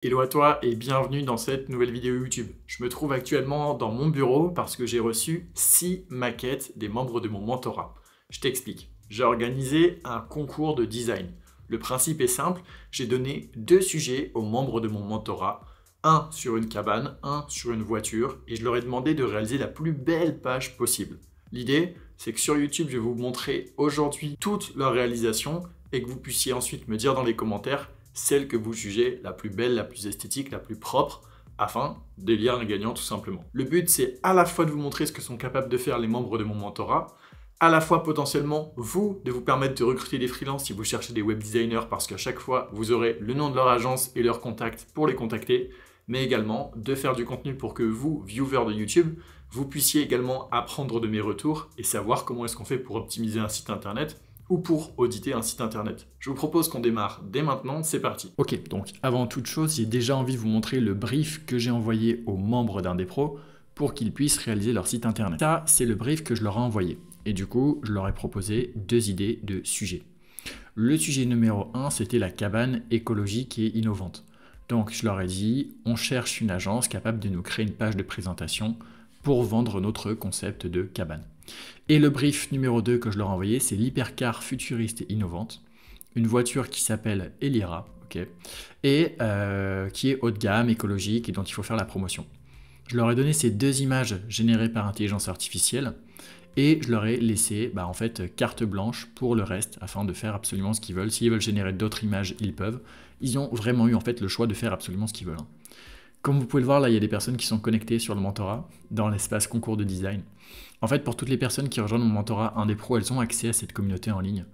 Hello à toi et bienvenue dans cette nouvelle vidéo YouTube. Je me trouve actuellement dans mon bureau parce que j'ai reçu 6 maquettes des membres de mon mentorat. Je t'explique. J'ai organisé un concours de design. Le principe est simple, j'ai donné 2 sujets aux membres de mon mentorat, un sur une cabane, un sur une voiture, et je leur ai demandé de réaliser la plus belle page possible. L'idée, c'est que sur YouTube, je vais vous montrer aujourd'hui toutes leurs réalisations et que vous puissiez ensuite me dire dans les commentaires celle que vous jugez la plus belle, la plus esthétique, la plus propre, afin d'élire un gagnant tout simplement. Le but, c'est à la fois de vous montrer ce que sont capables de faire les membres de mon mentorat, à la fois potentiellement vous, de vous permettre de recruter des freelances si vous cherchez des web designers, parce qu'à chaque fois, vous aurez le nom de leur agence et leur contact pour les contacter, mais également de faire du contenu pour que vous, viewers de YouTube, vous puissiez également apprendre de mes retours et savoir comment est-ce qu'on fait pour optimiser un site internet ou pour auditer un site internet. Je vous propose qu'on démarre dès maintenant, c'est parti. Ok, donc avant toute chose, j'ai déjà envie de vous montrer le brief que j'ai envoyé aux membres d'un des pros pour qu'ils puissent réaliser leur site internet. Ça, c'est le brief que je leur ai envoyé. Et du coup, je leur ai proposé 2 idées de sujets. Le sujet numéro 1, c'était la cabane écologique et innovante. Donc, je leur ai dit, on cherche une agence capable de nous créer une page de présentation pour vendre notre concept de cabane. Et le brief numéro 2 que je leur ai envoyé, c'est l'hypercar futuriste et innovante. Une voiture qui s'appelle Elira, et qui est haut de gamme, écologique et dont il faut faire la promotion. Je leur ai donné ces 2 images générées par intelligence artificielle et je leur ai laissé en fait carte blanche pour le reste afin de faire absolument ce qu'ils veulent. S'ils veulent générer d'autres images, ils peuvent. Ils ont vraiment eu en fait le choix de faire absolument ce qu'ils veulent. Comme vous pouvez le voir, là, il y a des personnes qui sont connectées sur le mentorat dans l'espace concours de design. En fait, pour toutes les personnes qui rejoignent mon mentorat, un des pros, elles ont accès à cette communauté en ligne.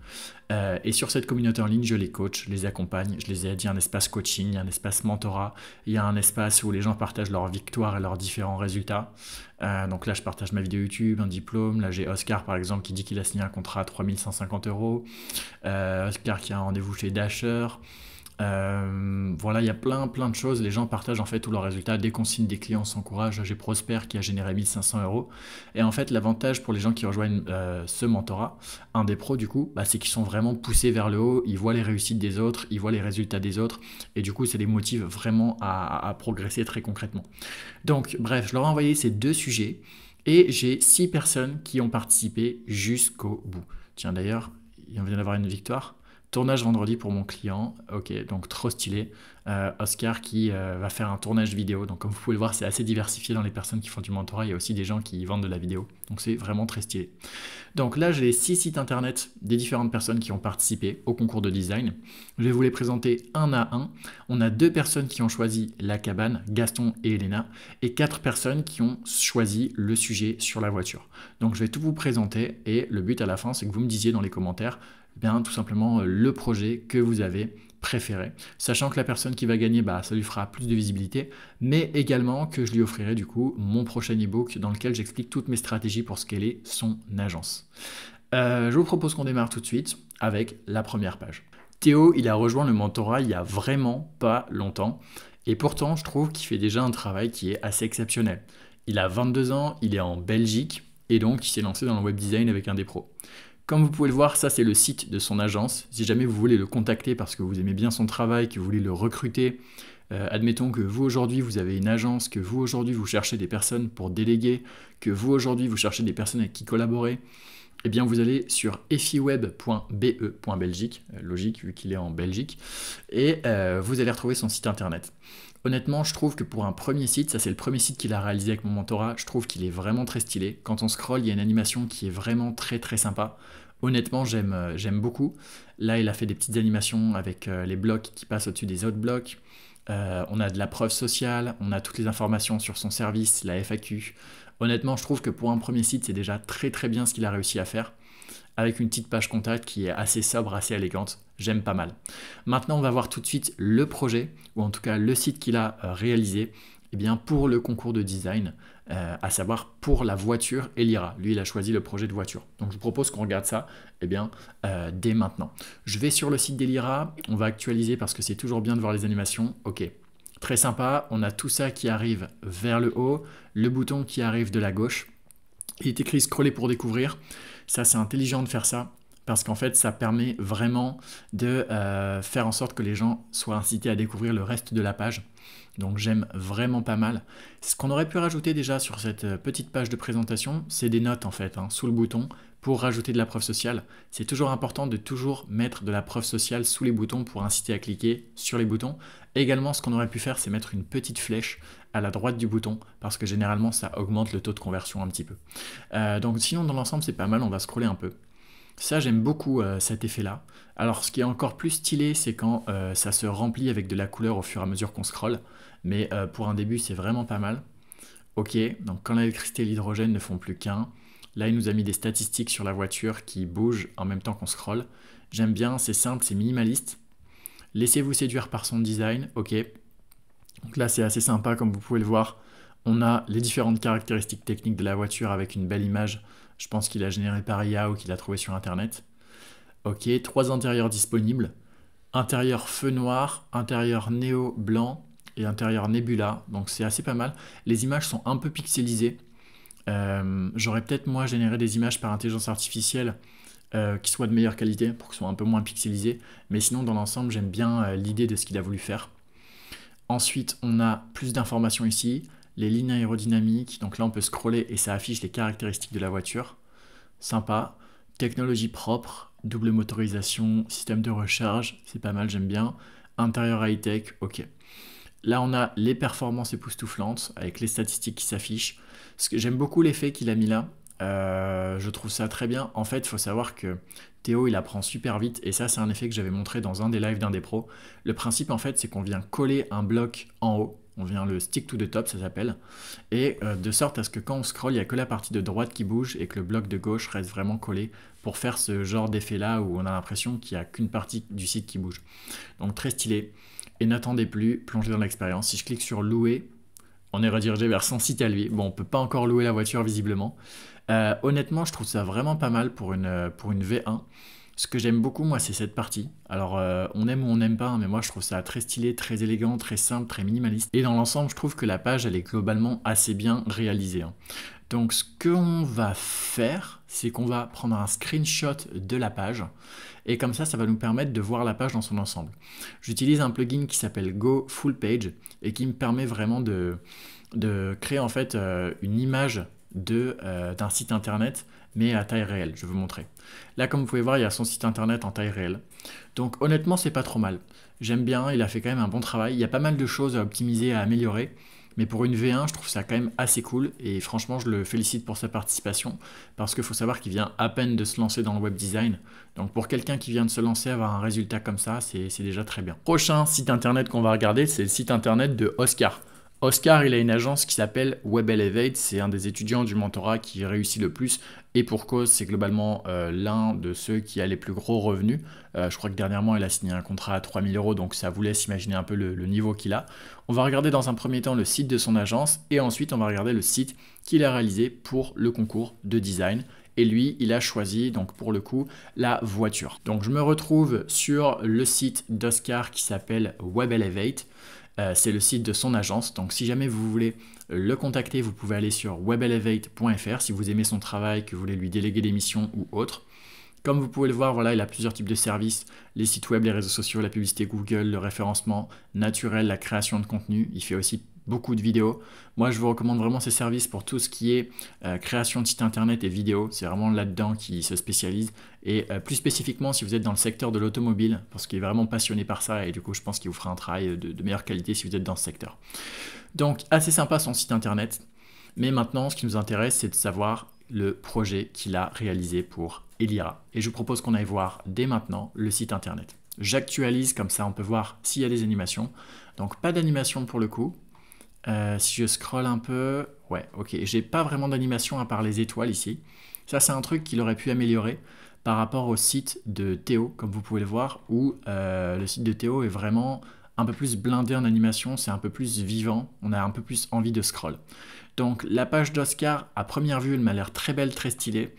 Et sur cette communauté en ligne, je les coach, je les accompagne, je les aide. Il y a un espace coaching, il y a un espace mentorat, il y a un espace où les gens partagent leurs victoires et leurs différents résultats. Donc là, je partage ma vidéo YouTube, un diplôme. Là, j'ai Oscar, par exemple, qui dit qu'il a signé un contrat à 3150 €. Oscar qui a un rendez-vous chez Dasher. Voilà, il y a plein de choses. Les gens partagent en fait tous leurs résultats. Dès qu'on signe des clients, on s'encourage. J'ai Prosper qui a généré 1500 €. Et en fait, l'avantage pour les gens qui rejoignent ce mentorat, un des pros du coup, c'est qu'ils sont vraiment poussés vers le haut. Ils voient les réussites des autres, ils voient les résultats des autres. Et du coup, ça les motive vraiment à progresser très concrètement. Donc, bref, je leur ai envoyé ces 2 sujets. Et j'ai 6 personnes qui ont participé jusqu'au bout. Tiens, d'ailleurs, il vient d'avoir une victoire. Tournage vendredi pour mon client, ok, donc trop stylé. Oscar qui va faire un tournage vidéo, donc comme vous pouvez le voir, c'est assez diversifié dans les personnes qui font du mentorat. Il y a aussi des gens qui vendent de la vidéo, donc c'est vraiment très stylé. Donc là, j'ai les 6 sites internet des différentes personnes qui ont participé au concours de design. Je vais vous les présenter un à un. On a 2 personnes qui ont choisi la cabane, Gaston et Elena, et 4 personnes qui ont choisi le sujet sur la voiture. Donc je vais tout vous présenter et le but à la fin, c'est que vous me disiez dans les commentaires tout simplement le projet que vous avez préféré. Sachant que la personne qui va gagner, ça lui fera plus de visibilité, mais également que je lui offrirai du coup mon prochain ebook dans lequel j'explique toutes mes stratégies pour scaler son agence. Je vous propose qu'on démarre tout de suite avec la première page. Théo, il a rejoint le mentorat il y a vraiment pas longtemps, et pourtant je trouve qu'il fait déjà un travail qui est assez exceptionnel. Il a 22 ans, il est en Belgique, et donc il s'est lancé dans le web design avec un des pros. Comme vous pouvez le voir, ça c'est le site de son agence. Si jamais vous voulez le contacter parce que vous aimez bien son travail, que vous voulez le recruter, admettons que vous aujourd'hui vous avez une agence, que vous aujourd'hui vous cherchez des personnes pour déléguer, que vous aujourd'hui vous cherchez des personnes avec qui collaborer, eh bien vous allez sur efiweb.be.belgique, logique vu qu'il est en Belgique, et vous allez retrouver son site internet. Honnêtement, je trouve que pour un premier site, ça c'est le premier site qu'il a réalisé avec mon mentorat, je trouve qu'il est vraiment très stylé. Quand on scrolle, il y a une animation qui est vraiment très sympa. Honnêtement, j'aime beaucoup. Là, il a fait des petites animations avec les blocs qui passent au-dessus des autres blocs. On a de la preuve sociale, on a toutes les informations sur son service, la FAQ. Honnêtement, je trouve que pour un premier site, c'est déjà très bien ce qu'il a réussi à faire, avec une petite page contact qui est assez sobre, assez élégante. J'aime pas mal. Maintenant, on va voir tout de suite le projet, ou en tout cas le site qu'il a réalisé pour le concours de design, à savoir pour la voiture Elira. Lui, il a choisi le projet de voiture. Donc, je vous propose qu'on regarde ça dès maintenant. Je vais sur le site d'Elira, on va actualiser parce que c'est toujours bien de voir les animations. Ok, très sympa, on a tout ça qui arrive vers le haut, le bouton qui arrive de la gauche. Il est écrit scroller pour découvrir. Ça, c'est intelligent de faire ça, parce qu'en fait, ça permet vraiment de faire en sorte que les gens soient incités à découvrir le reste de la page. Donc j'aime vraiment pas mal. Ce qu'on aurait pu rajouter déjà sur cette petite page de présentation, c'est des notes en fait, hein, sous le bouton, pour rajouter de la preuve sociale. C'est toujours important de toujours mettre de la preuve sociale sous les boutons pour inciter à cliquer sur les boutons. Et également, ce qu'on aurait pu faire, c'est mettre une petite flèche à la droite du bouton, parce que généralement, ça augmente le taux de conversion un petit peu. Donc sinon, dans l'ensemble, c'est pas mal, on va scroller un peu. Ça, j'aime beaucoup cet effet-là. Alors, ce qui est encore plus stylé, c'est quand ça se remplit avec de la couleur au fur et à mesure qu'on scrolle. Mais pour un début, c'est vraiment pas mal. Ok, donc quand l'électricité et l'hydrogène ne font plus qu'un, là, il nous a mis des statistiques sur la voiture qui bougent en même temps qu'on scrolle. J'aime bien, c'est simple, c'est minimaliste. Laissez-vous séduire par son design, ok. Donc là, c'est assez sympa, comme vous pouvez le voir. On a les différentes caractéristiques techniques de la voiture avec une belle image. Je pense qu'il a généré par IA ou qu'il a trouvé sur Internet. Ok, 3 intérieurs disponibles. Intérieur feu noir, intérieur néo blanc et intérieur Nebula. Donc c'est assez pas mal. Les images sont un peu pixelisées. J'aurais peut-être moi généré des images par intelligence artificielle qui soient de meilleure qualité pour qu'elles soient un peu moins pixelisées. Mais sinon dans l'ensemble j'aime bien l'idée de ce qu'il a voulu faire. Ensuite on a plus d'informations ici. Les lignes aérodynamiques, donc là on peut scroller et ça affiche les caractéristiques de la voiture. Sympa. Technologie propre, double motorisation, système de recharge, c'est pas mal, j'aime bien. Intérieur high-tech, ok. Là on a les performances époustouflantes avec les statistiques qui s'affichent. J'aime beaucoup l'effet qu'il a mis là. Je trouve ça très bien. En fait, il faut savoir que Théo, il apprend super vite. Et ça, c'est un effet que j'avais montré dans un des lives d'un des pros. Le principe, en fait, c'est qu'on vient coller un bloc en haut. On vient le stick to the top, ça s'appelle. Et de sorte à ce que quand on scrolle, il n'y a que la partie de droite qui bouge et que le bloc de gauche reste vraiment collé pour faire ce genre d'effet-là où on a l'impression qu'il n'y a qu'une partie du site qui bouge. Donc très stylé. Et n'attendez plus, plongez dans l'expérience. Si je clique sur louer, on est redirigé vers son site à lui. Bon, on ne peut pas encore louer la voiture visiblement. Honnêtement, je trouve ça vraiment pas mal pour une V1. Ce que j'aime beaucoup, moi, c'est cette partie. Alors, on aime ou on n'aime pas, hein, mais moi, je trouve ça très stylé, très élégant, très simple, très minimaliste. Et dans l'ensemble, je trouve que la page, elle est globalement assez bien réalisée, hein. Donc, ce qu'on va faire, c'est qu'on va prendre un screenshot de la page. Et comme ça va nous permettre de voir la page dans son ensemble. J'utilise un plugin qui s'appelle Go Full Page et qui me permet vraiment de créer en fait une image d'un site internet mais à taille réelle. Je vais vous montrer. Là, comme vous pouvez voir, il y a son site internet en taille réelle. Donc honnêtement, c'est pas trop mal. J'aime bien, il a fait quand même un bon travail. Il y a pas mal de choses à optimiser, à améliorer. Mais pour une V1, je trouve ça quand même assez cool. Et franchement, je le félicite pour sa participation. Parce qu'il faut savoir qu'il vient à peine de se lancer dans le web design. Donc pour quelqu'un qui vient de se lancer, avoir un résultat comme ça, c'est déjà très bien. Prochain site internet qu'on va regarder, c'est le site internet de Oscar. Oscar, il a une agence qui s'appelle Web Elevate. C'est un des étudiants du mentorat qui réussit le plus. Et pour cause, c'est globalement l'un de ceux qui a les plus gros revenus. Je crois que dernièrement, il a signé un contrat à 3 000 €, donc ça vous laisse imaginer un peu le niveau qu'il a. On va regarder dans un premier temps le site de son agence et ensuite, on va regarder le site qu'il a réalisé pour le concours de design. Et lui, il a choisi, donc pour le coup, la voiture. Donc je me retrouve sur le site d'Oscar qui s'appelle Web Elevate. C'est le site de son agence. Donc si jamais vous voulez le contacter, vous pouvez aller sur webelevate.fr si vous aimez son travail, que vous voulez lui déléguer des missions ou autre. Comme vous pouvez le voir, voilà, il a plusieurs types de services, les sites web, les réseaux sociaux, la publicité Google, le référencement naturel, la création de contenu. Il fait aussi beaucoup de vidéos. Moi, je vous recommande vraiment ces services pour tout ce qui est création de site internet et vidéo. C'est vraiment là-dedans qu'il se spécialise. Et plus spécifiquement, si vous êtes dans le secteur de l'automobile, parce qu'il est vraiment passionné par ça, et du coup, je pense qu'il vous fera un travail de meilleure qualité si vous êtes dans ce secteur. Donc, assez sympa son site internet. Mais maintenant, ce qui nous intéresse, c'est de savoir le projet qu'il a réalisé pour Elira. Et je vous propose qu'on aille voir dès maintenant le site internet. J'actualise, comme ça on peut voir s'il y a des animations. Donc pas d'animation pour le coup. Si je scrolle un peu, ouais, ok, j'ai pas vraiment d'animation à part les étoiles ici. Ça, c'est un truc qu'il aurait pu améliorer par rapport au site de Théo, comme vous pouvez le voir, où le site de Théo est vraiment un peu plus blindé en animation, c'est un peu plus vivant, on a un peu plus envie de scroll. Donc la page d'Oscar, à première vue, elle m'a l'air très belle, très stylée.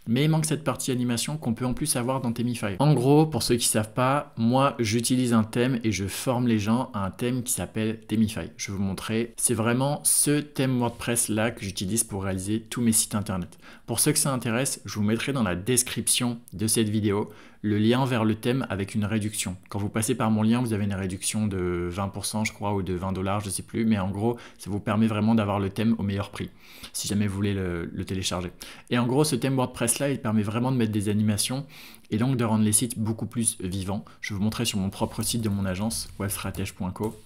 Mais il manque cette partie animation qu'on peut en plus avoir dans Themify. En gros, pour ceux qui ne savent pas, moi j'utilise un thème et je forme les gens à un thème qui s'appelle Themify. Je vais vous montrer, c'est vraiment ce thème WordPress là que j'utilise pour réaliser tous mes sites internet. Pour ceux que ça intéresse, je vous mettrai dans la description de cette vidéo le lien vers le thème avec une réduction. Quand vous passez par mon lien, vous avez une réduction de 20%, je crois, ou de 20 $, je sais plus, mais en gros, ça vous permet vraiment d'avoir le thème au meilleur prix, si jamais vous voulez le télécharger. Et en gros, ce thème WordPress-là, il permet vraiment de mettre des animations et donc de rendre les sites beaucoup plus vivants. Je vais vous montrer sur mon propre site de mon agence, webstratege.co.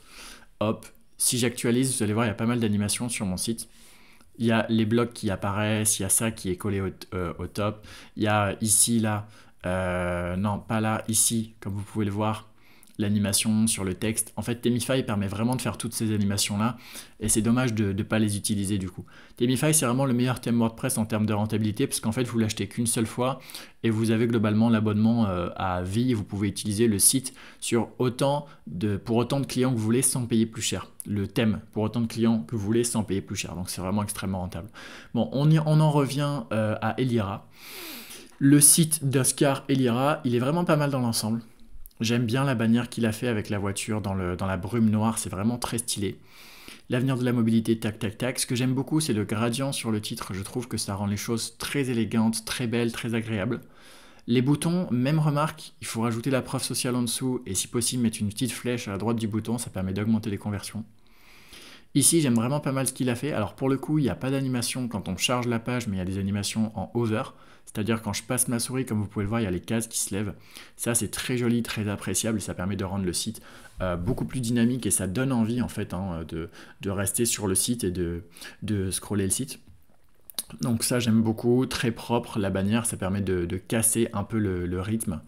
Hop, si j'actualise, vous allez voir, il y a pas mal d'animations sur mon site. Il y a les blocs qui apparaissent, il y a ça qui est collé au top. Il y a ici, là, non, pas là, ici, comme vous pouvez le voir, l'animation sur le texte. En fait, Themify permet vraiment de faire toutes ces animations-là et c'est dommage de ne pas les utiliser du coup. Themify, c'est vraiment le meilleur thème WordPress en termes de rentabilité parce qu'en fait, vous l'achetez qu'une seule fois et vous avez globalement l'abonnement à vie. Vous pouvez utiliser le site pour autant de clients que vous voulez sans payer plus cher. Le thème pour autant de clients que vous voulez sans payer plus cher. Donc, c'est vraiment extrêmement rentable. Bon, on en revient à Elira. Le site d'Oscar Elira, il est vraiment pas mal dans l'ensemble. J'aime bien la bannière qu'il a fait avec la voiture dans la brume noire, c'est vraiment très stylé. L'avenir de la mobilité, tac, tac, tac. Ce que j'aime beaucoup, c'est le gradient sur le titre. Je trouve que ça rend les choses très élégantes, très belles, très agréables. Les boutons, même remarque, il faut rajouter la preuve sociale en dessous et si possible mettre une petite flèche à la droite du bouton, ça permet d'augmenter les conversions. Ici, j'aime vraiment pas mal ce qu'il a fait. Alors pour le coup, il n'y a pas d'animation quand on charge la page, mais il y a des animations en hover. C'est-à-dire quand je passe ma souris, comme vous pouvez le voir, il y a les cases qui se lèvent. Ça, c'est très joli, très appréciable et ça permet de rendre le site beaucoup plus dynamique et ça donne envie en fait de rester sur le site et de scroller le site. Donc ça, j'aime beaucoup, très propre. La bannière, ça permet de casser un peu le rythme.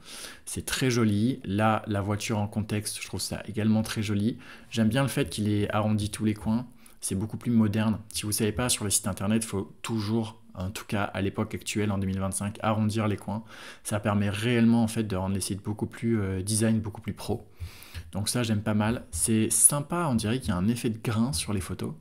C'est très joli. Là, la voiture en contexte, je trouve ça également très joli. J'aime bien le fait qu'il ait arrondi tous les coins. C'est beaucoup plus moderne. Si vous ne savez pas, sur les sites internet, il faut toujours, en tout cas à l'époque actuelle, en 2025, arrondir les coins. Ça permet réellement en fait de rendre les sites beaucoup plus design, beaucoup plus pro. Donc ça, j'aime pas mal. C'est sympa, on dirait qu'il y a un effet de grain sur les photos.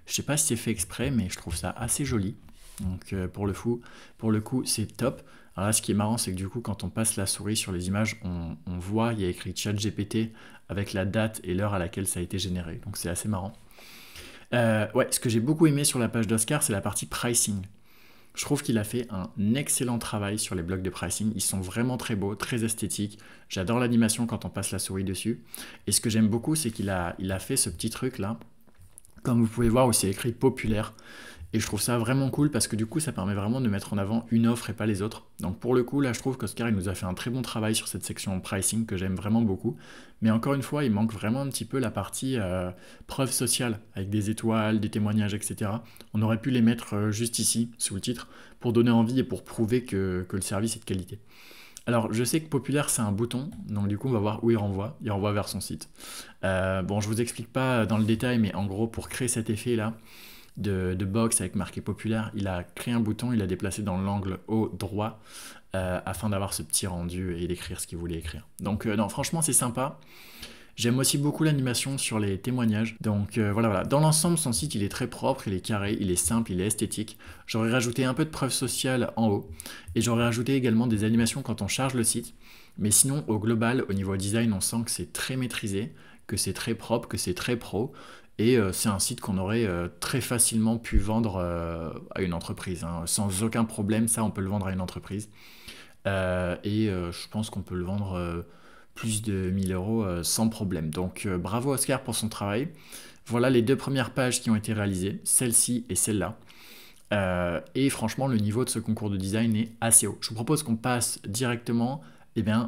Je ne sais pas si c'est fait exprès, mais je trouve ça assez joli. Donc pour le coup, c'est top. Alors là, ce qui est marrant, c'est que du coup, quand on passe la souris sur les images, on voit, il y a écrit ChatGPT avec la date et l'heure à laquelle ça a été généré. Donc c'est assez marrant. Ouais, ce que j'ai beaucoup aimé sur la page d'Oscar, c'est la partie pricing. Je trouve qu'il a fait un excellent travail sur les blocs de pricing. Ils sont vraiment très beaux, très esthétiques. J'adore l'animation quand on passe la souris dessus. Et ce que j'aime beaucoup, c'est qu'il a fait ce petit truc là, comme vous pouvez voir, où c'est écrit populaire. Et je trouve ça vraiment cool parce que du coup, ça permet vraiment de mettre en avant une offre et pas les autres. Donc pour le coup, là, je trouve qu'Oscar, il nous a fait un très bon travail sur cette section pricing que j'aime vraiment beaucoup. Mais encore une fois, il manque vraiment un petit peu la partie preuve sociale avec des étoiles, des témoignages, etc. On aurait pu les mettre juste ici, sous le titre, pour donner envie et pour prouver que le service est de qualité. Alors, je sais que populaire, c'est un bouton, donc du coup, on va voir où il renvoie. Il renvoie vers son site. Bon, je vous explique pas dans le détail, mais en gros, pour créer cet effet-là, de box avec marqué populaire, il a créé un bouton, il l'a déplacé dans l'angle haut droit afin d'avoir ce petit rendu et d'écrire ce qu'il voulait écrire. Donc non, franchement c'est sympa. J'aime aussi beaucoup l'animation sur les témoignages. Donc voilà. Dans l'ensemble, son site il est très propre, il est carré, il est simple, il est esthétique. J'aurais rajouté un peu de preuve sociale en haut et j'aurais rajouté également des animations quand on charge le site. Mais sinon, au global, au niveau design, on sent que c'est très maîtrisé, que c'est très propre, que c'est très pro. Et c'est un site qu'on aurait très facilement pu vendre à une entreprise, hein, sans aucun problème. Ça, on peut le vendre à une entreprise. Je pense qu'on peut le vendre plus de 1000 € sans problème. Donc bravo Oscar pour son travail. Voilà les deux premières pages qui ont été réalisées, celle-ci et celle-là. Et franchement, le niveau de ce concours de design est assez haut. Je vous propose qu'on passe directement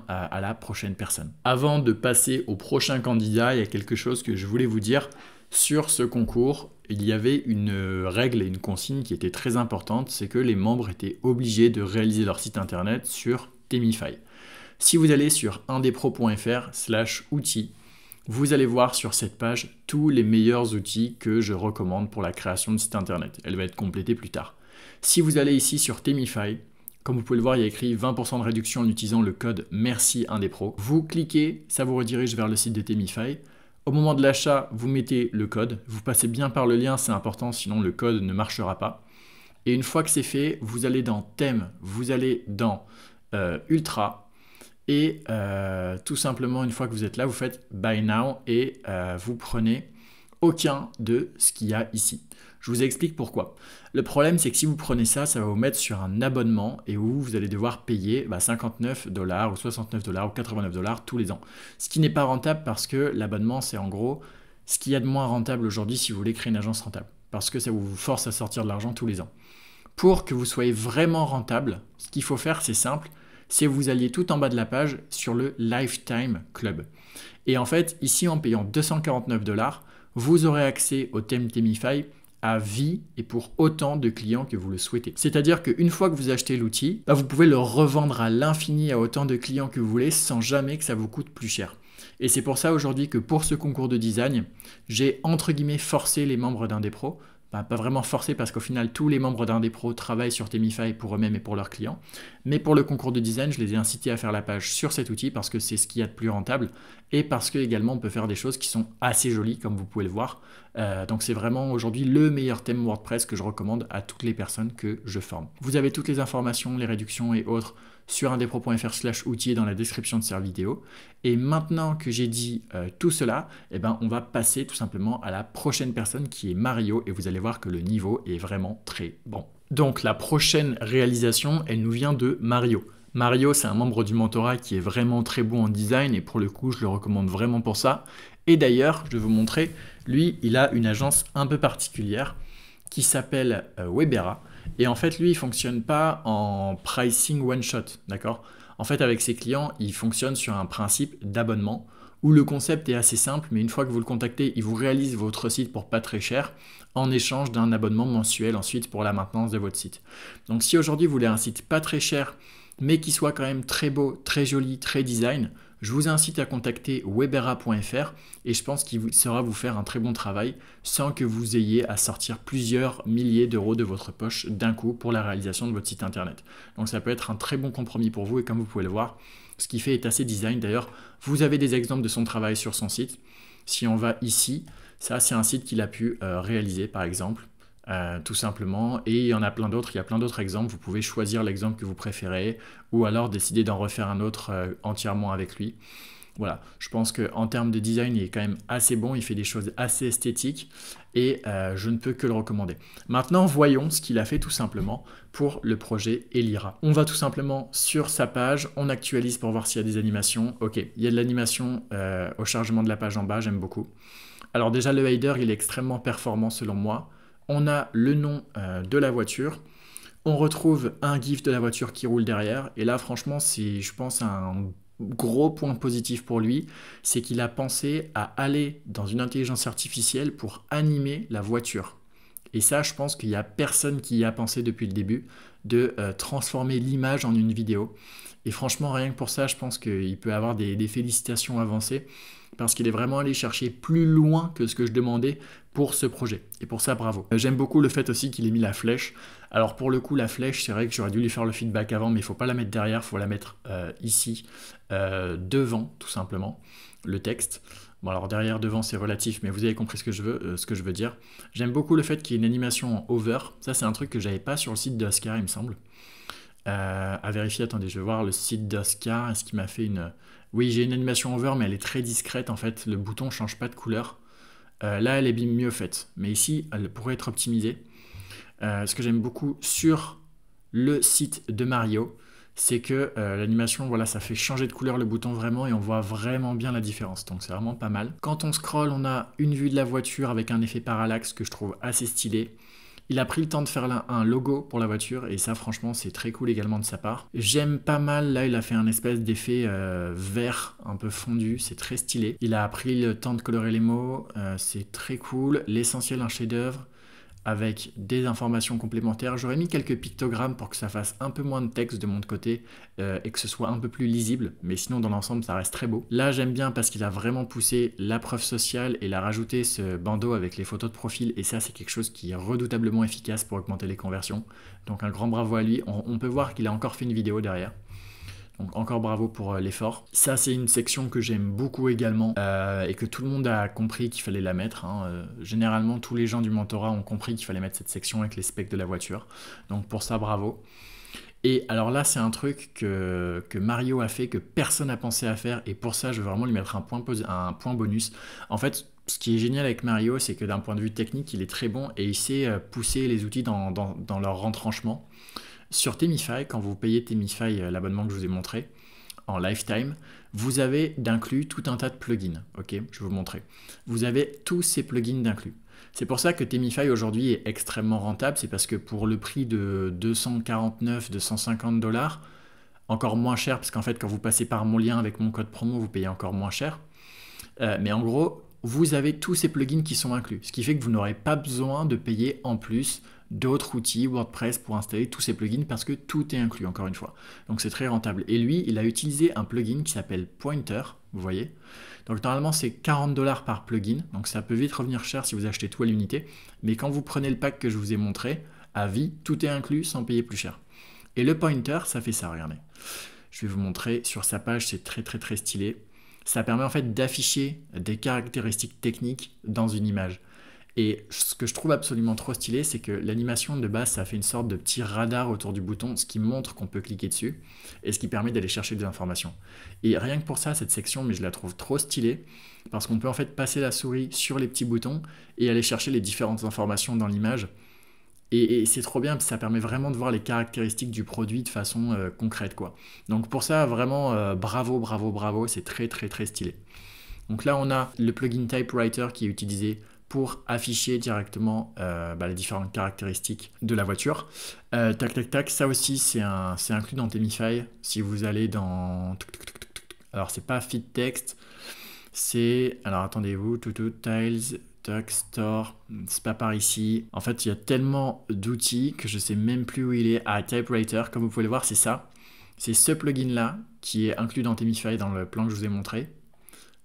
à la prochaine personne. Avant de passer au prochain candidat, il y a quelque chose que je voulais vous dire. Sur ce concours, il y avait une règle et une consigne qui était très importante, c'est que les membres étaient obligés de réaliser leur site internet sur Themify. Si vous allez sur indespro.fr/outils, vous allez voir sur cette page tous les meilleurs outils que je recommande pour la création de site internet. Elle va être complétée plus tard. Si vous allez ici sur Themify, comme vous pouvez le voir, il y a écrit 20% de réduction en utilisant le code Merci Indespro. Vous cliquez, ça vous redirige vers le site de Themify. Au moment de l'achat, vous mettez le code. Vous passez bien par le lien, c'est important, sinon le code ne marchera pas. Et une fois que c'est fait, vous allez dans Thème, vous allez dans Ultra. Et tout simplement, une fois que vous êtes là, vous faites Buy Now et vous prenez aucun de ce qu'il y a ici. Je vous explique pourquoi. Le problème, c'est que si vous prenez ça, ça va vous mettre sur un abonnement et où vous allez devoir payer 59 $ ou 69 $ ou 89 $ tous les ans. Ce qui n'est pas rentable parce que l'abonnement, c'est en gros ce qu'il y a de moins rentable aujourd'hui si vous voulez créer une agence rentable. Parce que ça vous force à sortir de l'argent tous les ans. Pour que vous soyez vraiment rentable, ce qu'il faut faire, c'est simple, c'est vous alliez tout en bas de la page sur le Lifetime Club. Et en fait, ici, en payant 249 $, vous aurez accès au thème Themify à vie et pour autant de clients que vous le souhaitez. C'est-à-dire qu'une fois que vous achetez l'outil, vous pouvez le revendre à l'infini à autant de clients que vous voulez sans jamais que ça vous coûte plus cher. Et c'est pour ça aujourd'hui que pour ce concours de design, j'ai entre guillemets forcé les membres d'Indépro. Pas vraiment forcé parce qu'au final, tous les membres d'Indépro travaillent sur Themify pour eux-mêmes et pour leurs clients. Mais pour le concours de design, je les ai incités à faire la page sur cet outil parce que c'est ce qu'il y a de plus rentable et parce que également on peut faire des choses qui sont assez jolies comme vous pouvez le voir. Donc c'est vraiment aujourd'hui le meilleur thème WordPress que je recommande à toutes les personnes que je forme. Vous avez toutes les informations, les réductions et autres sur indépro.fr/outils dans la description de cette vidéo. Et maintenant que j'ai dit tout cela, on va passer tout simplement à la prochaine personne qui est Mario et vous allez voir que le niveau est vraiment très bon. Donc la prochaine réalisation, elle nous vient de Mario. Mario, c'est un membre du mentorat qui est vraiment très bon en design et pour le coup, je le recommande vraiment pour ça. Et d'ailleurs, je vais vous montrer, lui, il a une agence un peu particulière qui s'appelle Webera. Et en fait, lui, il ne fonctionne pas en pricing one-shot, d'accord? En fait, avec ses clients, il fonctionne sur un principe d'abonnement où le concept est assez simple, mais une fois que vous le contactez, il vous réalise votre site pour pas très cher en échange d'un abonnement mensuel ensuite pour la maintenance de votre site. Donc si aujourd'hui vous voulez un site pas très cher, mais qui soit quand même très beau, très joli, très design, je vous incite à contacter webera.fr et je pense qu'il saura vous faire un très bon travail sans que vous ayez à sortir plusieurs milliers d'euros de votre poche d'un coup pour la réalisation de votre site internet. Donc ça peut être un très bon compromis pour vous et comme vous pouvez le voir, ce qu'il fait est assez design. D'ailleurs, vous avez des exemples de son travail sur son site. Si on va ici, ça c'est un site qu'il a pu réaliser par exemple. Tout simplement, et il y en a plein d'autres, il y a plein d'autres exemples, vous pouvez choisir l'exemple que vous préférez ou alors décider d'en refaire un autre entièrement avec lui. Voilà, je pense qu'en termes de design, il est quand même assez bon, il fait des choses assez esthétiques et je ne peux que le recommander. Maintenant, voyons ce qu'il a fait tout simplement pour le projet Elira. On va tout simplement sur sa page, on actualise pour voir s'il y a des animations. Ok, il y a de l'animation au chargement de la page en bas, j'aime beaucoup. Alors déjà, le header, il est extrêmement performant selon moi. On a le nom de la voiture, on retrouve un GIF de la voiture qui roule derrière, et là franchement c'est je pense un gros point positif pour lui, c'est qu'il a pensé à aller dans une intelligence artificielle pour animer la voiture. Et ça je pense qu'il n'y a personne qui y a pensé depuis le début, de transformer l'image en une vidéo. Et franchement rien que pour ça je pense qu'il peut avoir des félicitations avancées, parce qu'il est vraiment allé chercher plus loin que ce que je demandais pour ce projet. Et pour ça, bravo. J'aime beaucoup le fait aussi qu'il ait mis la flèche. Alors pour le coup, la flèche, c'est vrai que j'aurais dû lui faire le feedback avant, mais il ne faut pas la mettre derrière, il faut la mettre ici, devant, tout simplement, le texte. Bon alors derrière, devant, c'est relatif, mais vous avez compris ce que je veux dire. J'aime beaucoup le fait qu'il y ait une animation en over. Ça, c'est un truc que j'avais pas sur le site d'Oscar, il me semble. À vérifier, attendez, je vais voir le site d'Oscar. Est-ce qu'il m'a fait une... Oui, j'ai une animation over, mais elle est très discrète en fait. Le bouton ne change pas de couleur. Là, elle est mieux faite. Mais ici, elle pourrait être optimisée. Ce que j'aime beaucoup sur le site de Mario, c'est que l'animation, voilà, ça fait changer de couleur le bouton vraiment et on voit vraiment bien la différence. Donc c'est vraiment pas mal. Quand on scrolle, on a une vue de la voiture avec un effet parallaxe que je trouve assez stylé. Il a pris le temps de faire un logo pour la voiture et ça franchement c'est très cool également de sa part. J'aime pas mal, là il a fait un espèce d'effet vert un peu fondu, c'est très stylé. Il a pris le temps de colorer les mots, c'est très cool. L'essentiel un chef-d'œuvre avec des informations complémentaires. J'aurais mis quelques pictogrammes pour que ça fasse un peu moins de texte de mon côté et que ce soit un peu plus lisible, mais sinon dans l'ensemble ça reste très beau. Là j'aime bien parce qu'il a vraiment poussé la preuve sociale et il a rajouté ce bandeau avec les photos de profil et ça c'est quelque chose qui est redoutablement efficace pour augmenter les conversions. Donc un grand bravo à lui. On peut voir qu'il a encore fait une vidéo derrière. Donc encore bravo pour l'effort. Ça c'est une section que j'aime beaucoup également et que tout le monde a compris qu'il fallait la mettre. Généralement tous les gens du mentorat ont compris qu'il fallait mettre cette section avec les specs de la voiture. Donc pour ça bravo. Et alors là c'est un truc que Mario a fait, que personne n'a pensé à faire et pour ça je veux vraiment lui mettre un point bonus. En fait Ce qui est génial avec Mario, c'est que d'un point de vue technique, il est très bon et il sait pousser les outils dans leur retranchement. Sur Themify, quand vous payez Themify, l'abonnement que je vous ai montré, en lifetime, vous avez d'inclus tout un tas de plugins. Ok, je vais vous montrer. Vous avez tous ces plugins d'inclus. C'est pour ça que Themify aujourd'hui est extrêmement rentable. C'est parce que pour le prix de 249, 250 $, encore moins cher, parce qu'en fait, quand vous passez par mon lien avec mon code promo, vous payez encore moins cher. Mais en gros, vous avez tous ces plugins qui sont inclus. Ce qui fait que vous n'aurez pas besoin de payer en plus d'autres outils WordPress pour installer tous ces plugins parce que tout est inclus, encore une fois. Donc c'est très rentable. Et lui, il a utilisé un plugin qui s'appelle Pointer, vous voyez. Donc normalement, c'est 40 $ par plugin. Donc ça peut vite revenir cher si vous achetez tout à l'unité. Mais quand vous prenez le pack que je vous ai montré, à vie, tout est inclus sans payer plus cher. Et le Pointer, ça fait ça, regardez. Je vais vous montrer sur sa page, c'est très très très stylé. Ça permet en fait d'afficher des caractéristiques techniques dans une image. Et ce que je trouve absolument trop stylé, c'est que l'animation de base, ça fait une sorte de petit radar autour du bouton, ce qui montre qu'on peut cliquer dessus, et ce qui permet d'aller chercher des informations. Et rien que pour ça, cette section, mais je la trouve trop stylée, parce qu'on peut en fait passer la souris sur les petits boutons et aller chercher les différentes informations dans l'image. Et c'est trop bien, parce que ça permet vraiment de voir les caractéristiques du produit de façon concrète, quoi. Donc pour ça, vraiment, bravo, bravo, bravo, c'est très, très, très stylé. Donc là, on a le plugin Typewriter qui est utilisé pour afficher directement les différentes caractéristiques de la voiture. Tac, tac, tac, ça aussi, c'est inclus dans Themify. Si vous allez dans... Alors, c'est pas Feed Text, c'est... Alors, attendez-vous, Tiles... Store, c'est pas par ici. En fait, il y a tellement d'outils que je sais même plus où il est. Ah, Typewriter, comme vous pouvez le voir, c'est ça. C'est ce plugin-là qui est inclus dans Themify dans le plan que je vous ai montré.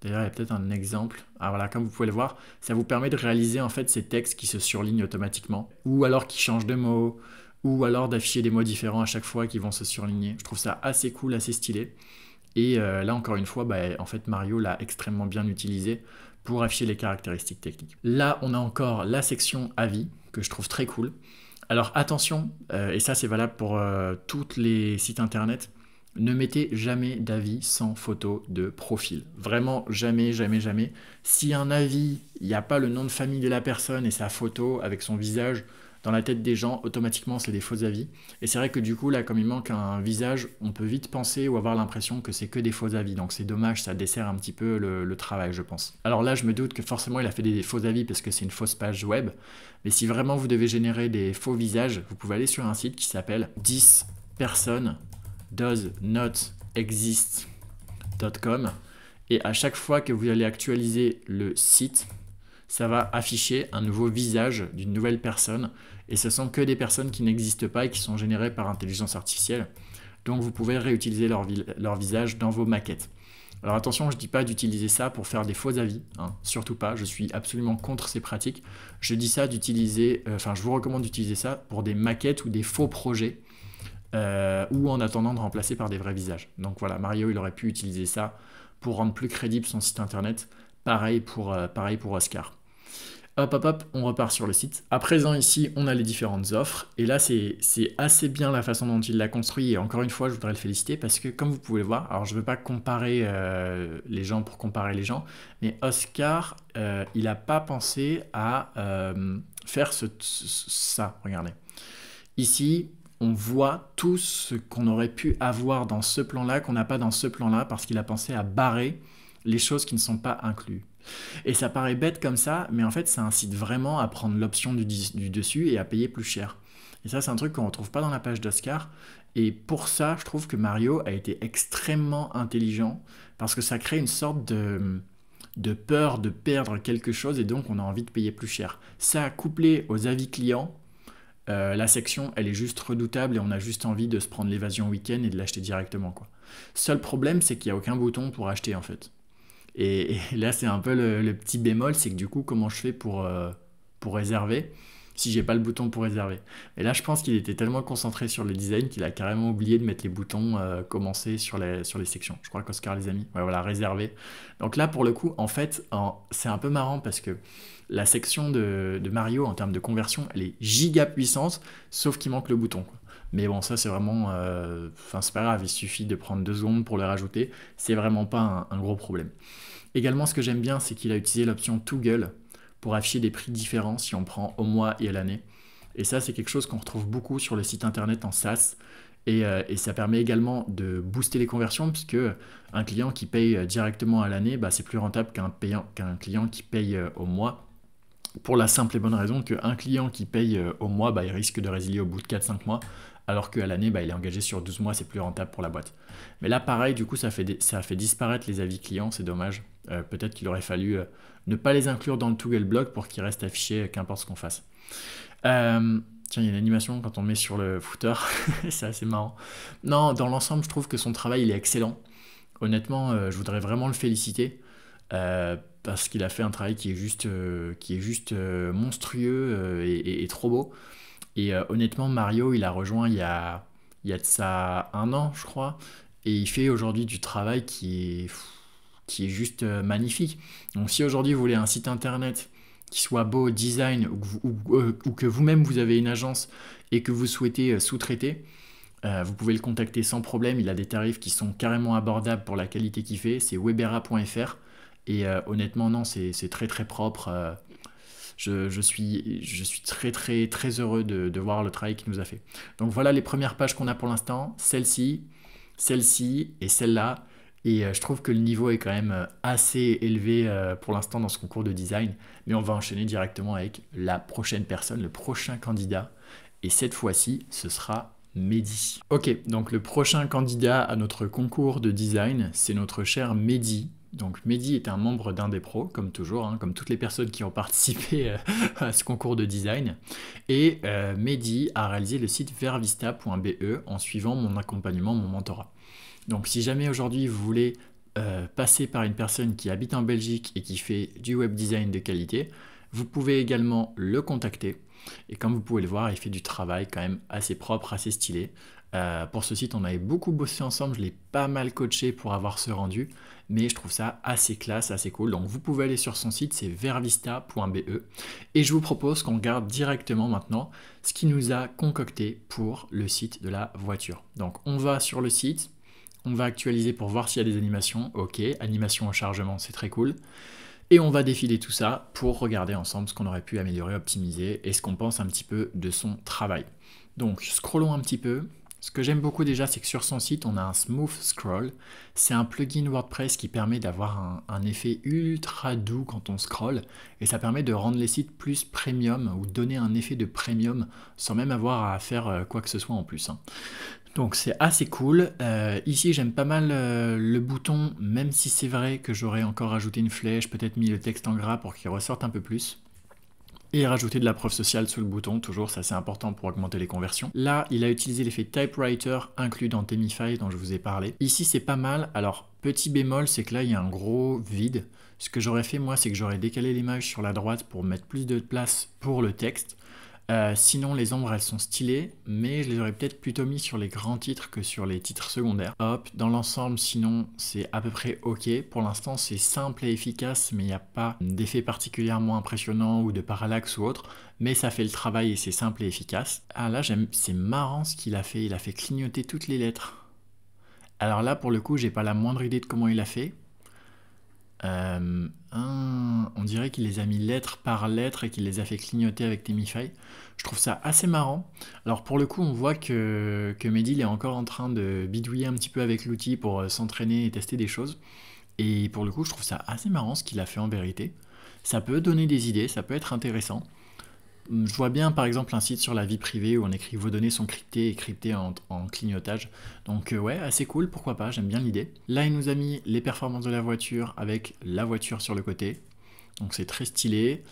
D'ailleurs, il y a peut-être un exemple. Ah voilà, comme vous pouvez le voir, ça vous permet de réaliser en fait ces textes qui se surlignent automatiquement, ou alors qui changent de mots, ou alors d'afficher des mots différents à chaque fois qui vont se surligner. Je trouve ça assez cool, assez stylé. Et là, encore une fois, en fait, Mario l'a extrêmement bien utilisé pour afficher les caractéristiques techniques. Là, on a encore la section avis, que je trouve très cool. Alors attention, et ça c'est valable pour tous les sites internet, ne mettez jamais d'avis sans photo de profil. Vraiment, jamais, jamais, jamais. Si un avis, il n'y a pas le nom de famille de la personne et sa photo avec son visage dans la tête des gens, automatiquement, c'est des faux avis. Et c'est vrai que du coup, là, comme il manque un visage, on peut vite penser ou avoir l'impression que c'est que des faux avis. Donc c'est dommage, ça dessert un petit peu le travail, je pense. Alors là, je me doute que forcément, il a fait des faux avis parce que c'est une fausse page web. Mais si vraiment vous devez générer des faux visages, vous pouvez aller sur un site qui s'appelle 10 personnes does not exist.com et à chaque fois que vous allez actualiser le site, ça va afficher un nouveau visage d'une nouvelle personne et ce sont que des personnes qui n'existent pas et qui sont générées par intelligence artificielle. Donc vous pouvez réutiliser leur visage dans vos maquettes. Alors attention, je ne dis pas d'utiliser ça pour faire des faux avis, hein, surtout pas, je suis absolument contre ces pratiques. Je dis ça d'utiliser, je vous recommande d'utiliser ça pour des maquettes ou des faux projets. Ou en attendant de remplacer par des vrais visages. Donc voilà, Mario il aurait pu utiliser ça pour rendre plus crédible son site internet. Pareil pour Oscar. Hop hop hop, on repart sur le site. À présent ici, on a les différentes offres. Et là, c'est assez bien la façon dont il l'a construit. Et encore une fois, je voudrais le féliciter parce que comme vous pouvez le voir, alors je ne veux pas comparer les gens pour comparer les gens, mais Oscar, il n'a pas pensé à faire ça. Regardez. Ici, on voit tout ce qu'on aurait pu avoir dans ce plan-là, qu'on n'a pas dans ce plan-là, parce qu'il a pensé à barrer les choses qui ne sont pas incluses. Et ça paraît bête comme ça, mais en fait, ça incite vraiment à prendre l'option du dessus et à payer plus cher. Et ça, c'est un truc qu'on ne retrouve pas dans la page d'Oscar. Et pour ça, je trouve que Mario a été extrêmement intelligent, parce que ça crée une sorte de peur de perdre quelque chose, et donc on a envie de payer plus cher. Ça, couplé aux avis clients, la section, elle est juste redoutable et on a juste envie de se prendre l'évasion week-end et de l'acheter directement, quoi. Seul problème, c'est qu'il n'y a aucun bouton pour acheter, en fait. Et là, c'est un peu le petit bémol, c'est que du coup, comment je fais pour réserver si j'ai pas le bouton pour réserver? Et là, je pense qu'il était tellement concentré sur le design qu'il a carrément oublié de mettre les boutons commencer sur les sections. Je crois qu'Oscar les a mis. Ouais, voilà, réserver. Donc là, pour le coup, en fait, c'est un peu marrant parce que la section de Mario, en termes de conversion, elle est giga puissante, sauf qu'il manque le bouton, quoi. Mais bon, ça, c'est vraiment... c'est pas grave, il suffit de prendre 2 secondes pour le rajouter. C'est vraiment pas un gros problème. Également, ce que j'aime bien, c'est qu'il a utilisé l'option Toggle pour afficher des prix différents si on prend au mois et à l'année. Et ça, c'est quelque chose qu'on retrouve beaucoup sur le site internet en SaaS. Et ça permet également de booster les conversions, puisque un client qui paye directement à l'année, c'est plus rentable qu'un client qui paye au mois. Pour la simple et bonne raison qu'un client qui paye au mois, il risque de résilier au bout de 4-5 mois, alors qu'à l'année, il est engagé sur 12 mois, c'est plus rentable pour la boîte. Mais là, pareil, du coup, ça fait disparaître les avis clients, c'est dommage. Peut-être qu'il aurait fallu ne pas les inclure dans le Toggle Blog pour qu'ils restent affichés, qu'importe ce qu'on fasse. Tiens, il y a une animation quand on met sur le footer, c'est assez marrant. Non, dans l'ensemble, je trouve que son travail, il est excellent. Honnêtement, je voudrais vraiment le féliciter. Parce qu'il a fait un travail qui est juste monstrueux et trop beau. Et honnêtement, Mario, il a rejoint il y a de ça 1 an, je crois. Et il fait aujourd'hui du travail qui est juste magnifique. Donc si aujourd'hui vous voulez un site internet qui soit beau, design, ou que vous-même vous avez une agence et que vous souhaitez sous-traiter, vous pouvez le contacter sans problème. Il a des tarifs qui sont carrément abordables pour la qualité qu'il fait. C'est webera.fr. Et honnêtement, non, c'est très très propre. Je suis très très très heureux de voir le travail qu'il nous a fait. Donc voilà les premières pages qu'on a pour l'instant. Celle-ci et celle-là. Et je trouve que le niveau est quand même assez élevé pour l'instant dans ce concours de design. Mais on va enchaîner directement avec la prochaine personne, le prochain candidat. Et cette fois-ci, ce sera Mehdi. Ok, donc le prochain candidat à notre concours de design, c'est notre cher Mehdi. Donc Mehdi est un membre d'Indépro, comme toujours, comme toutes les personnes qui ont participé à ce concours de design. Et Mehdi a réalisé le site vervista.be en suivant mon accompagnement, mon mentorat. Donc si jamais aujourd'hui vous voulez passer par une personne qui habite en Belgique et qui fait du web design de qualité, vous pouvez également le contacter. Et comme vous pouvez le voir, il fait du travail quand même assez propre, assez stylé. Pour ce site, on avait beaucoup bossé ensemble, je l'ai pas mal coaché pour avoir ce rendu, mais je trouve ça assez classe, assez cool. Donc vous pouvez aller sur son site, c'est vervista.be. Et je vous propose qu'on regarde directement maintenant ce qu'il nous a concocté pour le site de la voiture. Donc on va sur le site, on va actualiser pour voir s'il y a des animations. Ok, animation au chargement, c'est très cool. Et on va défiler tout ça pour regarder ensemble ce qu'on aurait pu améliorer, optimiser et ce qu'on pense un petit peu de son travail. Donc scrollons un petit peu. Ce que j'aime beaucoup déjà, c'est que sur son site, on a un Smooth Scroll. C'est un plugin WordPress qui permet d'avoir un effet ultra doux quand on scrolle. Et ça permet de rendre les sites plus premium ou donner un effet de premium sans même avoir à faire quoi que ce soit en plus. Donc c'est assez cool. Ici, j'aime pas mal le bouton, même si c'est vrai que j'aurais encore ajouté une flèche, peut-être mis le texte en gras pour qu'il ressorte un peu plus. Et rajouter de la preuve sociale sous le bouton, toujours, ça c'est important pour augmenter les conversions. Là, il a utilisé l'effet Typewriter inclus dans Themify dont je vous ai parlé. Ici, c'est pas mal. Alors, petit bémol, c'est que là, il y a un gros vide. Ce que j'aurais fait, moi, c'est que j'aurais décalé l'image sur la droite pour mettre plus de place pour le texte. Sinon, les ombres, elles sont stylées, mais je les aurais peut-être plutôt mis sur les grands titres que sur les titres secondaires. Hop, dans l'ensemble, sinon, c'est à peu près ok. Pour l'instant, c'est simple et efficace, mais il n'y a pas d'effet particulièrement impressionnant ou de parallaxe ou autre. Mais ça fait le travail et c'est simple et efficace. Ah là, c'est marrant ce qu'il a fait. Il a fait clignoter toutes les lettres. Alors là, pour le coup, j'ai pas la moindre idée de comment il a fait. On dirait qu'il les a mis lettre par lettre et qu'il les a fait clignoter avec Themify. Je trouve ça assez marrant. Alors pour le coup, on voit que Mehdi il est encore en train de bidouiller un petit peu avec l'outil pour s'entraîner et tester des choses. Et pour le coup, je trouve ça assez marrant ce qu'il a fait en vérité. Ça peut donner des idées, ça peut être intéressant. Je vois bien par exemple un site sur la vie privée où on écrit vos données sont cryptées et cryptées en clignotage. Donc ouais, assez cool, pourquoi pas, j'aime bien l'idée. Là, il nous a mis les performances de la voiture avec la voiture sur le côté. Donc c'est très stylé.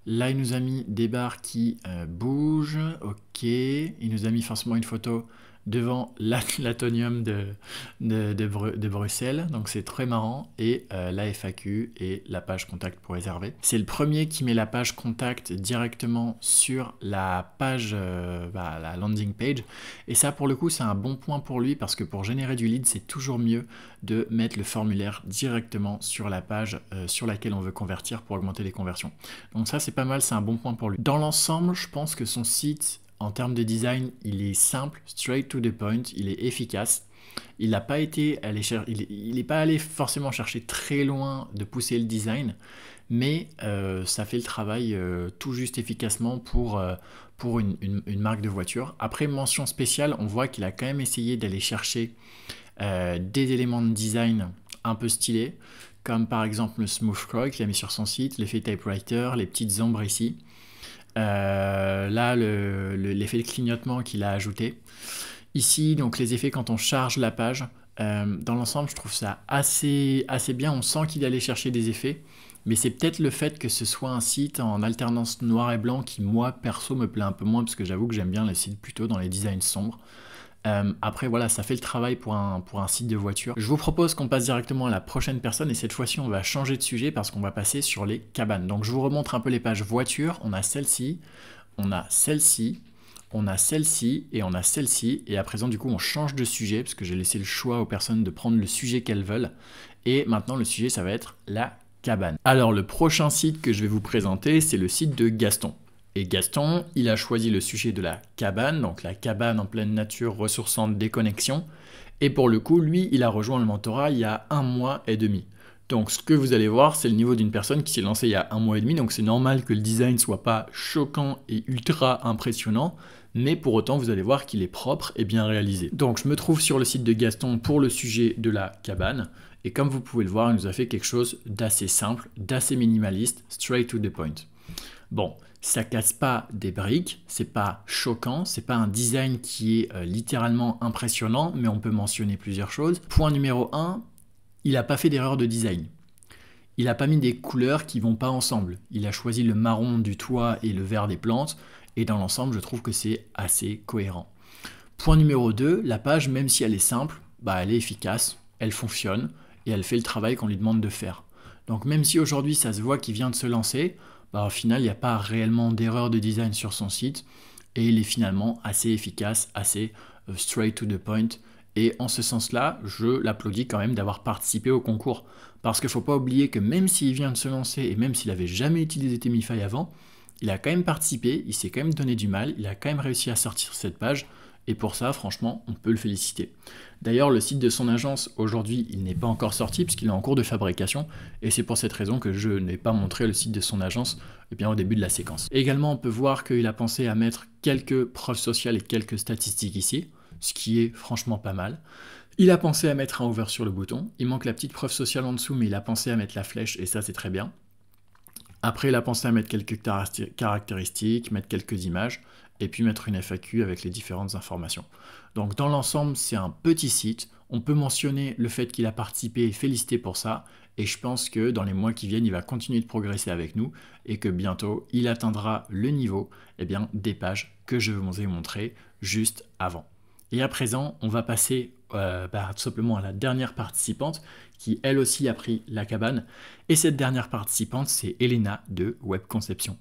Là, il nous a mis des barres qui bougent. Ok. Il nous a mis forcément une photo devant l'Atonium de Bruxelles. Donc c'est très marrant. Et la FAQ et la page contact pour réserver. C'est le premier qui met la page contact directement sur la page, la landing page. Et ça, pour le coup, c'est un bon point pour lui parce que pour générer du lead, c'est toujours mieux de mettre le formulaire directement sur la page sur laquelle on veut convertir pour augmenter les conversions. Donc ça, c'est pas mal, c'est un bon point pour lui. Dans l'ensemble, je pense que son site, en termes de design, il est simple, straight to the point, il est efficace. Il n'a pas été allé il n'est pas allé forcément chercher très loin de pousser le design, mais ça fait le travail tout juste efficacement pour une marque de voiture. Après, mention spéciale, on voit qu'il a quand même essayé d'aller chercher des éléments de design un peu stylés, comme par exemple le smooth scroll qu'il a mis sur son site, l'effet typewriter, les petites ombres ici. Là, l'effet de clignotement qu'il a ajouté. Ici, donc les effets quand on charge la page. Dans l'ensemble, je trouve ça assez bien. On sent qu'il allait chercher des effets. Mais c'est peut-être le fait que ce soit un site en alternance noir et blanc qui, moi, perso, me plaît un peu moins, parce que j'avoue que j'aime bien les sites plutôt dans les designs sombres. Après, voilà, ça fait le travail pour un site de voiture. Je vous propose qu'on passe directement à la prochaine personne, et cette fois-ci, on va changer de sujet parce qu'on va passer sur les cabanes. Donc, je vous remontre un peu les pages voitures. On a celle-ci, on a celle-ci, on a celle-ci et on a celle-ci. Et à présent, du coup, on change de sujet parce que j'ai laissé le choix aux personnes de prendre le sujet qu'elles veulent. Et maintenant, le sujet, ça va être la cabane. Alors, le prochain site que je vais vous présenter, c'est le site de Gaston. Et Gaston, il a choisi le sujet de la cabane, donc la cabane en pleine nature ressourçante déconnexion. Et pour le coup, lui, il a rejoint le mentorat il y a 1 mois et demi. Donc ce que vous allez voir, c'est le niveau d'une personne qui s'est lancée il y a 1 mois et demi, donc c'est normal que le design soit pas choquant et ultra impressionnant, mais pour autant vous allez voir qu'il est propre et bien réalisé. Donc je me trouve sur le site de Gaston pour le sujet de la cabane, et comme vous pouvez le voir, il nous a fait quelque chose d'assez simple, d'assez minimaliste, straight to the point. Bon, ça casse pas des briques, c'est pas choquant, c'est pas un design qui est littéralement impressionnant, mais on peut mentionner plusieurs choses. Point numéro 1, il n'a pas fait d'erreur de design. Il n'a pas mis des couleurs qui vont pas ensemble. Il a choisi le marron du toit et le vert des plantes, et dans l'ensemble, je trouve que c'est assez cohérent. Point numéro 2, la page, même si elle est simple, elle est efficace, elle fonctionne, et elle fait le travail qu'on lui demande de faire. Donc même si aujourd'hui ça se voit qu'il vient de se lancer, au final, il n'y a pas réellement d'erreur de design sur son site, et il est finalement assez efficace, assez straight to the point. Et en ce sens-là, je l'applaudis quand même d'avoir participé au concours. Parce qu'il ne faut pas oublier que même s'il vient de se lancer, et même s'il n'avait jamais utilisé Themify avant, il a quand même participé, il s'est quand même donné du mal, il a quand même réussi à sortir cette page, et pour ça, franchement, on peut le féliciter. D'ailleurs, le site de son agence, aujourd'hui, il n'est pas encore sorti, puisqu'il est en cours de fabrication, et c'est pour cette raison que je n'ai pas montré le site de son agence au début de la séquence. Également, on peut voir qu'il a pensé à mettre quelques preuves sociales et quelques statistiques ici, ce qui est franchement pas mal. Il a pensé à mettre un over sur le bouton, il manque la petite preuve sociale en dessous, mais il a pensé à mettre la flèche, et ça c'est très bien. Après, il a pensé à mettre quelques caractéristiques, mettre quelques images, et puis mettre une FAQ avec les différentes informations. Donc dans l'ensemble, c'est un petit site. On peut mentionner le fait qu'il a participé et féliciter pour ça, et je pense que dans les mois qui viennent, il va continuer de progresser avec nous, et que bientôt, il atteindra le niveau des pages que je vous ai montrées juste avant. Et à présent, on va passer tout simplement à la dernière participante qui elle aussi a pris la cabane. Et cette dernière participante, c'est Elena de Web Conception.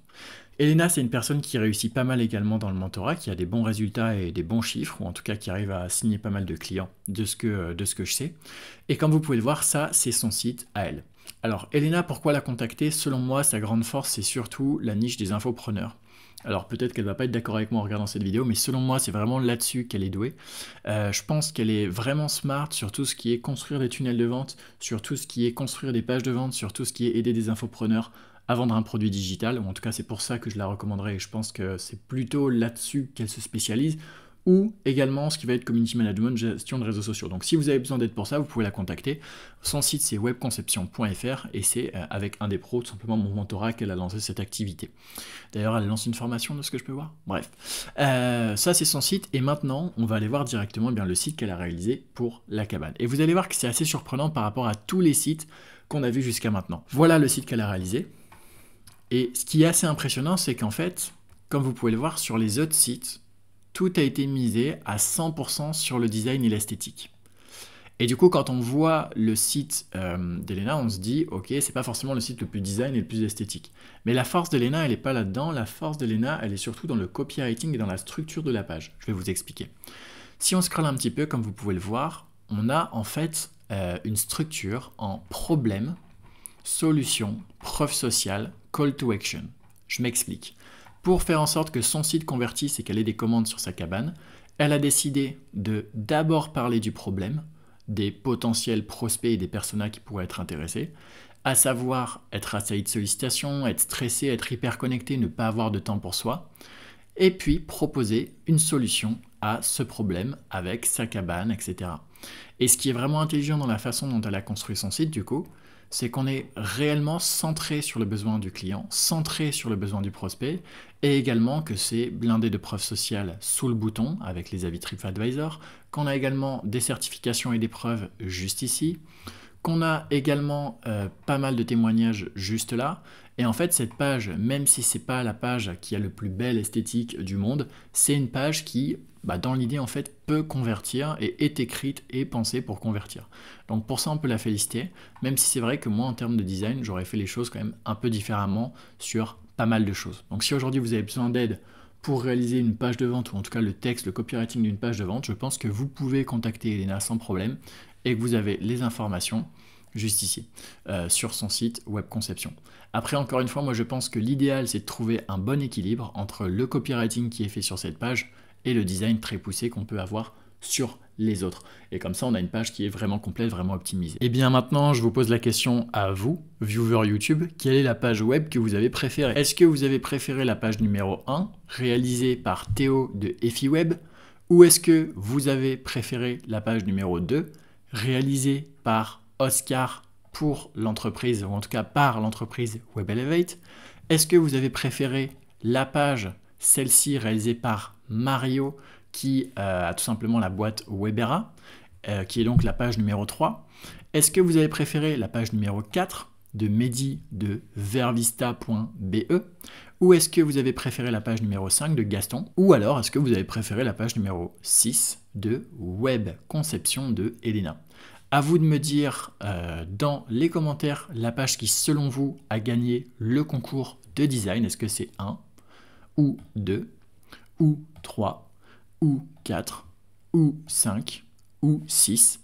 Elena, c'est une personne qui réussit pas mal également dans le mentorat, qui a des bons résultats et des bons chiffres, ou en tout cas qui arrive à signer pas mal de clients de ce que je sais. Et comme vous pouvez le voir, ça, c'est son site à elle. Alors, Elena, pourquoi la contacter? Selon moi, sa grande force, c'est surtout la niche des infopreneurs. Alors peut-être qu'elle va pas être d'accord avec moi en regardant cette vidéo, mais selon moi, c'est vraiment là-dessus qu'elle est douée. Je pense qu'elle est vraiment smart sur tout ce qui est construire des tunnels de vente, sur tout ce qui est construire des pages de vente, sur tout ce qui est aider des infopreneurs à vendre un produit digital, ou en tout cas c'est pour ça que je la recommanderais, et je pense que c'est plutôt là-dessus qu'elle se spécialise, ou également ce qui va être community management, gestion de réseaux sociaux. Donc si vous avez besoin d'aide pour ça, vous pouvez la contacter. Son site c'est webconception.fr, et c'est avec un des pros, tout simplement mon mentorat, qu'elle a lancé cette activité. D'ailleurs elle lance une formation de ce que je peux voir. Bref, ça c'est son site, et maintenant on va aller voir directement le site qu'elle a réalisé pour la cabane. Et vous allez voir que c'est assez surprenant par rapport à tous les sites qu'on a vus jusqu'à maintenant. Voilà le site qu'elle a réalisé. Et ce qui est assez impressionnant, c'est qu'en fait, comme vous pouvez le voir sur les autres sites, tout a été misé à 100% sur le design et l'esthétique. Et du coup, quand on voit le site d'Elena, on se dit, ok, c'est pas forcément le site le plus design et le plus esthétique. Mais la force d'Elena, elle n'est pas là-dedans. La force d'Elena, elle est surtout dans le copywriting et dans la structure de la page. Je vais vous expliquer. Si on scrolle un petit peu, comme vous pouvez le voir, on a en fait une structure en problème, solution, preuve sociale, call to action. Je m'explique. Pour faire en sorte que son site convertisse et qu'elle ait des commandes sur sa cabane, Elle a décidé de d'abord parler du problème, des potentiels prospects et des personas qui pourraient être intéressés, à savoir être assailli de sollicitations, être stressé, être hyper connecté, ne pas avoir de temps pour soi, et puis proposer une solution à ce problème avec sa cabane, etc. Et ce qui est vraiment intelligent dans la façon dont elle a construit son site, du coup, c'est qu'on est réellement centré sur le besoin du client, centré sur le besoin du prospect, et également que c'est blindé de preuves sociales sous le bouton avec les avis TripAdvisor, qu'on a également des certifications et des preuves juste ici, qu'on a également pas mal de témoignages juste là. Et en fait, cette page, même si c'est pas la page qui a le plus belle esthétique du monde, c'est une page qui, dans l'idée, en fait, peut convertir et est écrite et pensée pour convertir. Donc pour ça, on peut la féliciter, même si c'est vrai que moi, en termes de design, j'aurais fait les choses quand même un peu différemment sur pas mal de choses. Donc si aujourd'hui, vous avez besoin d'aide pour réaliser une page de vente, ou en tout cas le texte, le copywriting d'une page de vente, je pense que vous pouvez contacter Elena sans problème et que vous avez les informations juste ici, sur son site Web Conception. Après, encore une fois, moi je pense que l'idéal c'est de trouver un bon équilibre entre le copywriting qui est fait sur cette page et le design très poussé qu'on peut avoir sur les autres. Et comme ça, on a une page qui est vraiment complète, vraiment optimisée. Et bien maintenant, je vous pose la question à vous, viewers YouTube, quelle est la page web que vous avez préférée? Est-ce que vous avez préféré la page numéro 1, réalisée par Théo de EfiWeb, ou est-ce que vous avez préféré la page numéro 2, réalisée par Oscar pour l'entreprise, ou en tout cas par l'entreprise WebElevate? Est-ce que vous avez préféré la page, celle-ci réalisée par Mario, qui a tout simplement la boîte Webera, qui est donc la page numéro 3? Est-ce que vous avez préféré la page numéro 4 de Mehdi de vervista.be? Ou est-ce que vous avez préféré la page numéro 5 de Gaston? Ou alors est-ce que vous avez préféré la page numéro 6 de Web Conception de Elena? À vous de me dire dans les commentaires la page qui, selon vous, a gagné le concours de design. Est-ce que c'est 1 ou 2 ou 3 ou 4 ou 5 ou 6?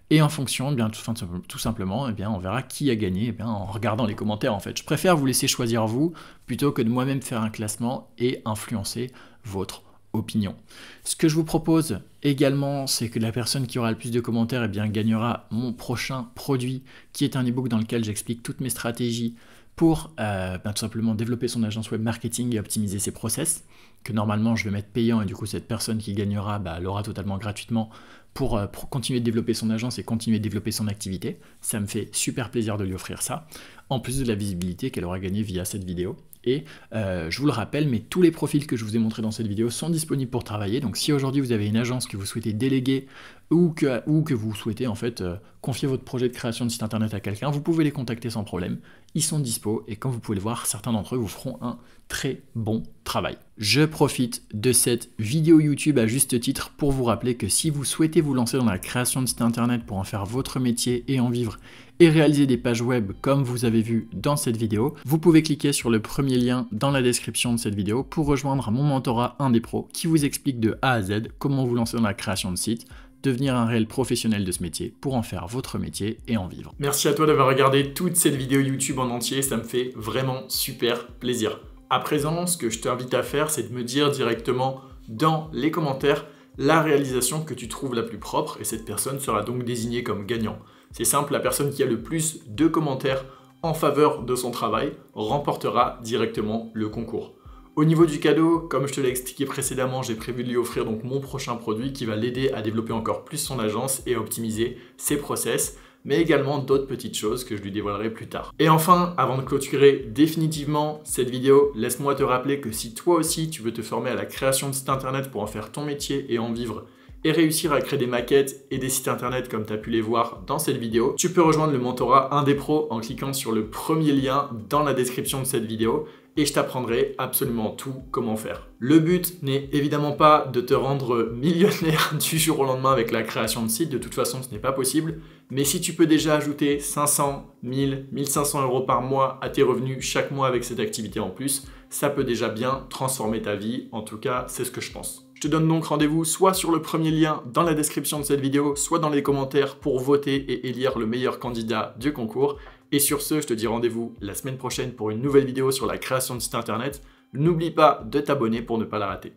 Et en fonction, eh bien, tout simplement, eh bien, on verra qui a gagné, eh bien, en regardant les commentaires en fait. Je préfère vous laisser choisir vous plutôt que de moi-même faire un classement et influencer votre opinion. Ce que je vous propose également, c'est que la personne qui aura le plus de commentaires, eh bien, gagnera mon prochain produit, qui est un ebook dans lequel j'explique toutes mes stratégies pour tout simplement développer son agence web marketing et optimiser ses process, que normalement je vais mettre payant, et du coup cette personne qui gagnera l'aura totalement gratuitement pour continuer de développer son agence et continuer de développer son activité. Ça me fait super plaisir de lui offrir ça, en plus de la visibilité qu'elle aura gagnée via cette vidéo. Et je vous le rappelle, mais tous les profils que je vous ai montrés dans cette vidéo sont disponibles pour travailler. Donc si aujourd'hui vous avez une agence que vous souhaitez déléguer ou que vous souhaitez en fait confier votre projet de création de site internet à quelqu'un, vous pouvez les contacter sans problème. Ils sont dispo et comme vous pouvez le voir, certains d'entre eux vous feront un très bon travail. Je profite de cette vidéo YouTube à juste titre pour vous rappeler que si vous souhaitez vous lancer dans la création de site internet pour en faire votre métier et en vivre et réaliser des pages web comme vous avez vu dans cette vidéo, vous pouvez cliquer sur le premier lien dans la description de cette vidéo pour rejoindre mon mentorat 1 des pros qui vous explique de A à Z comment vous lancer dans la création de site, devenir un réel professionnel de ce métier pour en faire votre métier et en vivre. Merci à toi d'avoir regardé toute cette vidéo YouTube en entier, ça me fait vraiment super plaisir. À présent, ce que je t'invite à faire, c'est de me dire directement dans les commentaires la réalisation que tu trouves la plus propre et cette personne sera donc désignée comme gagnant. C'est simple, la personne qui a le plus de commentaires en faveur de son travail remportera directement le concours. Au niveau du cadeau, comme je te l'ai expliqué précédemment, j'ai prévu de lui offrir donc mon prochain produit qui va l'aider à développer encore plus son agence et à optimiser ses process, mais également d'autres petites choses que je lui dévoilerai plus tard. Et enfin, avant de clôturer définitivement cette vidéo, laisse-moi te rappeler que si toi aussi tu veux te former à la création de sites internet pour en faire ton métier et en vivre, et réussir à créer des maquettes et des sites internet comme tu as pu les voir dans cette vidéo, tu peux rejoindre le mentorat 1 des pros en cliquant sur le premier lien dans la description de cette vidéo et je t'apprendrai absolument tout comment faire. Le but n'est évidemment pas de te rendre millionnaire du jour au lendemain avec la création de sites, de toute façon ce n'est pas possible, mais si tu peux déjà ajouter 500, 1000, 1500 € par mois à tes revenus chaque mois avec cette activité en plus, ça peut déjà bien transformer ta vie, en tout cas c'est ce que je pense. Je te donne donc rendez-vous soit sur le premier lien dans la description de cette vidéo, soit dans les commentaires pour voter et élire le meilleur candidat du concours. Et sur ce, je te dis rendez-vous la semaine prochaine pour une nouvelle vidéo sur la création de site internet. N'oublie pas de t'abonner pour ne pas la rater.